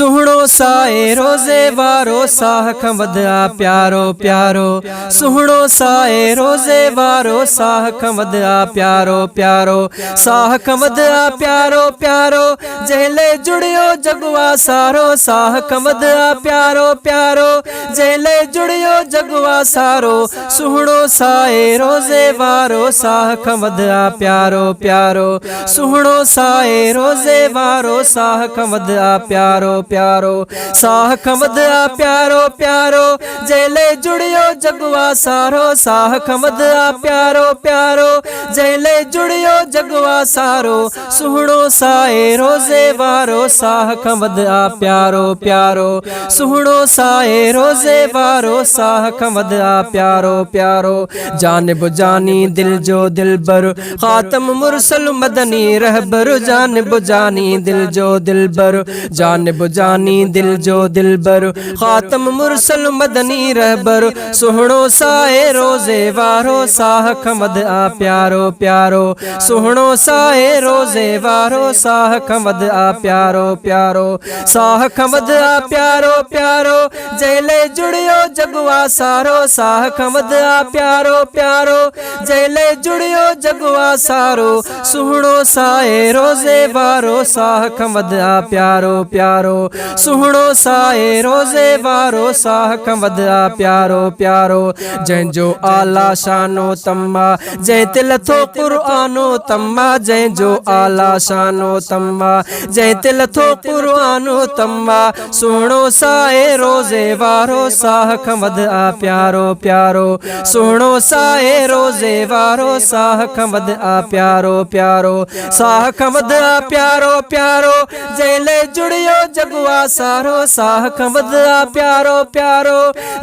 सुहणो साए रोज़े वारो साह खमद आ प्यारो प्यारो। सुहणो साए रोज़े वारो साह खमद आ प्यारो प्यारो। साह खमद आ प्यारो प्यारो जहले जुड़ियो जगवा सारो। साह खमद आ प्यारो प्यारो जहले जुड़ियो जगवा सारो। सुहणो साए रोज़े वारो साह खमद आ प्यारो प्यारो। सुहणो साए रोज़े वारो साह खमद आ प्यारो प्यारो। साह खमद आ प्यारो प्यारो जहले जुड़ियो जगवा सारो। साह खमद आ प्यारो प्यारो जहले जुड़ियो जगवा सारो। सुहणो साए रोज़े वारो साह खमद आ प्यारो प्यारो। सुहणो साए रोज़े वारो साह खमद आ प्यारो प्यारो। जानिब जानी दिल जो दिलबर खातम मुरसल मदनी रहबर। जानिब जानी दिल जो दिलबर जानिब जानी दिल जो दिलबर खातम मुरसल मदनी रहबर। सुहणो साए रोज़े वारो साह खमद आ प्यारो प्यारो। सुहणो साए रोज़े वारो साह खमद आ प्यारो प्यारो। साह खमद आ प्यारो प्यारो जहले जुड़ियो जगवा सारो। साह खमद आ प्यारो प्यारो जहले जुड़ियो जगवा सारो। सुहणो साए रोज़े वारो साह खमद आ प्यारो प्यारो। सुहणो साए रोज़े वारो साह खमद आ प्यारो प्यारो। जंहिंजो आला शानो तम्मा जंहिं ते लथो क़ुरआनो तम्मा। जंहिंजो आला शानो तम्मा जंहिं ते लथो क़ुरआनो तम्मा। सुहणो साए रोज़े वारो साह खमद आ प्यारो प्यारो। सुहणो साए रोज़े वारो साह खमद आ प्यारो प्यारो। साह खमद आ प्यारो प्यारो जहले जुड़ियो जगवा सारो। साह खमद आ प्यारो प्यारो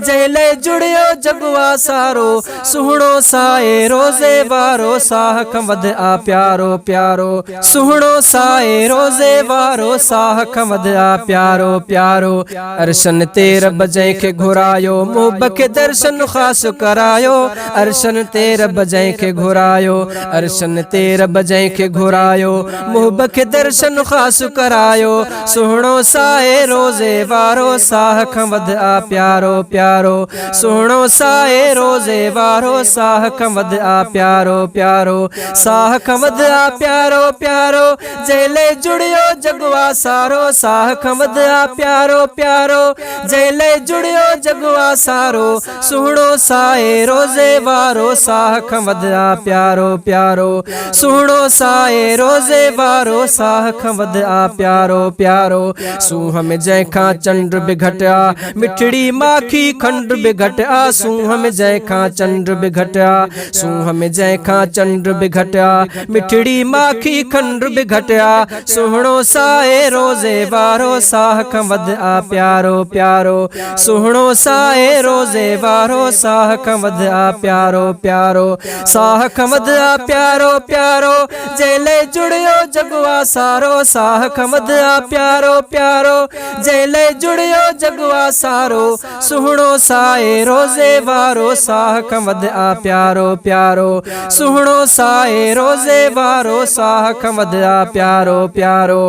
जहले जुड़ियो जगवा सारो। सुहणो साए रोज़े वारो साह खमद आ प्यारो प्यारो। सुहणो साए रोज़े वारो साह खमद आ प्यारो प्यारो। अरशन ते रब जंहिंखे घुरायो मुहब खे दर्शन ख़ास करायो। अरशन ते रब जंहिंखे घुरायो अरशन ते रब जंहिंखे घुरायो मुहब खे दर्शन ख़ास करायो। सुहणो साए रोज़े वारो साह खमद आ प्यारो प्यारो। सुहणो साए रोज़े वारो साह खमद आ प्यारो प्यारो। साह खमद आ प्यारो प्यारो जहले जुड़ियो जगवा सारो। साह खमद आ प्यारो प्यारो जहले जुड़ियो जगवा सारो। सुहणो साए रोज़े वारो साह खमद आ प्यारो प्यारो। सुहणो साए रोज़े वारो साह खमद आ प्यारो प्यारो। सूंह में जंहिंखां चंड बि घटिया मिठड़ी माखी खंड बि घटिया। सूंह में जंहिंखां चंड बि घटिया सूंह में जंहिंखां चंड बि घटिया मिठड़ी माखी खंड बि घटिया। सुहणो साए रोज़े वारो साह खमद आ प्यारो प्यारो। सुहणो साए रोज़े वारो साह खमद आ प्यारो प्यारो। साह खमद आ प्यारो प्यारो जहले जुड़ियो जगवा सारो। साह खमद आ प्यारो प्यारो जहले जुड़ियो जगवा सारो। सुहणो साए रोज़े वारो साह खमद आ प्यारो प्यारो। सुहणो साए रोज़े वारो साह खमद आ प्यारो प्यारो।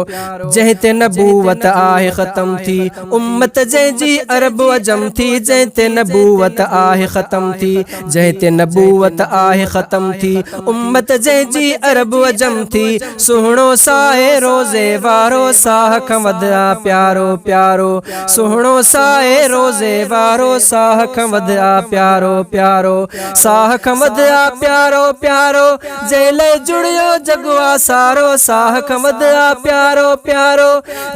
जंहिं ते नबूवत आहे ख़त्म थी उम्मत जंहिंजी अरब अजम थी। जंहिं ते नबूवत आहे ख़त्म थी जंहिं ते नबूवत आहे ख़त्म थी उम्मत जंहिंजी अरब अजम थी। सुहणो साए रोज़े वारो साह खमद आ प्यारो प्यारो। सुहणो साए रोज़े वारो साह खमद आ प्यारो प्यारो। साह खमद आ प्यारो प्यारो जहले जुड़ियो जगवा सारो। साह खमद आ प्यारो प्यारो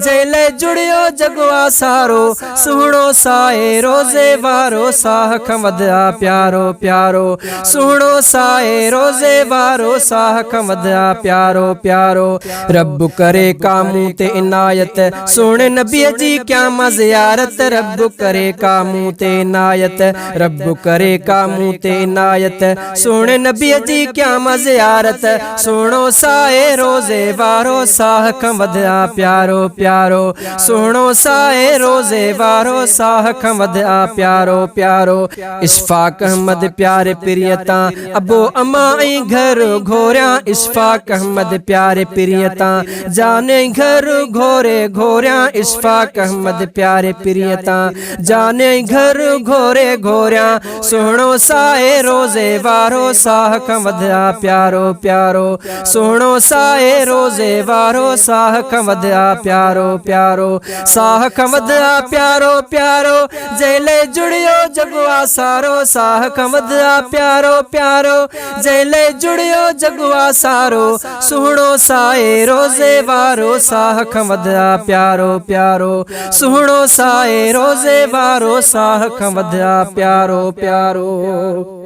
जहले जुड़ियो जगवा सारो। सुहणो साए रोज़े वारो साह खमद आ प्यारो प्यारो। सुहणो साए रोज़े वारो साह खमद आ प्यारो प्यारो। रब करे कामू ते इनायत सोने नबी जी क़याम ज़ियारत। रब करे कामू ते इनायत रब करे कामू ते इनायत सोने नबी जी क़याम ज़ियारत। सुहणो साए रोज़े वारो साह खमद आ प्यारो प्यारो। सुहणो साए रोज़े वारो साह खमद आ प्यारो प्यारो। इशफाक अहमद प्यारे प्रियता अबो अमा ऐं घर घोरिया। इशफाक अहमद प्यारे प्रियता जाने घर घोरे घोरिया। घोरिया इशफाक अहमद प्यारे प्रियता जाने घर घोरे घोरिया सुहणो साए रोजे वारो साह कमदा प्यारो प्यारो सुहणो साए रोजे वारो साह कमदा प्यारो प्यारो साह कमदा प्यारो प्यारो जेले जुड़ियो जगवा सारो साह कमदा प्यारो प्यारो जेले जुड़ियो जगवा सारो सुहणो साए रोजे वारो साह कमदा प्यारो प्यारो सुहणो साए रोजे वारो साह कमदा प्यारो प्यारो।